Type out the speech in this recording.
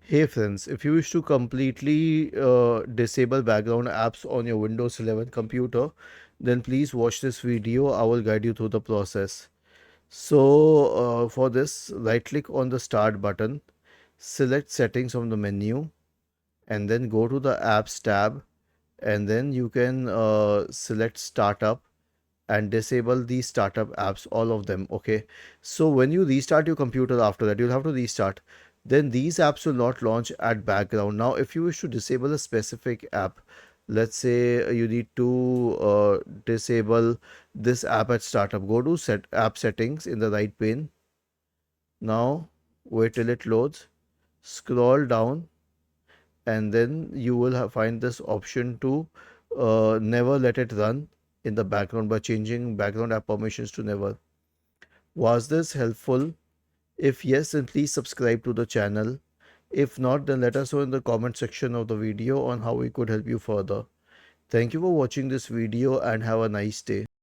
Hey friends, if you wish to completely disable background apps on your Windows 11 computer, then please watch this video. I will guide you through the process. So for this, right click on the start button, select settings from the menu, and then go to the apps tab, and then you can select startup and disable these startup apps, all of them. Okay, so when you restart your computer after that, you'll have to restart, then these apps will not launch at background. Now if you wish to disable a specific app, let's say you need to disable this app at startup, go to set app settings in the right pane. Now wait till it loads, scroll down, and then you will find this option to never let it run in the background by changing background app permissions to never. Was this helpful? If yes, then please subscribe to the channel. If not, then let us know in the comment section of the video on how we could help you further. Thank you for watching this video and have a nice day.